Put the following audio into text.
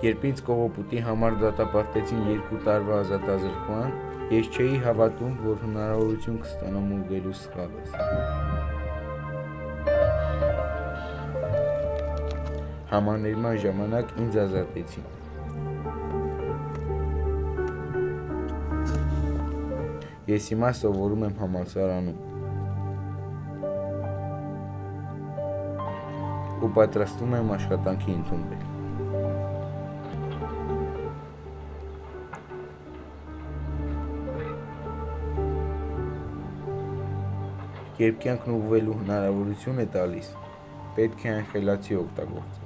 Երբ ինձ կողոպուտի համար դատապարտեցին 2 տարվա ազատազրկման, ես չէի հավատում, որ հնարավորություն կստանամ ուղղելու սխալս։ Համաներման ժամանակ ինձ ազատեցին։ Ես հիմա սովորում եմ համալսարանում ու պատրաստվում եմ աշխատանքի ընդունվել։ Երբ կյանքն ուղղվելու հնարավորություն է տալիս, պետք է այն խելացի օգտագործել։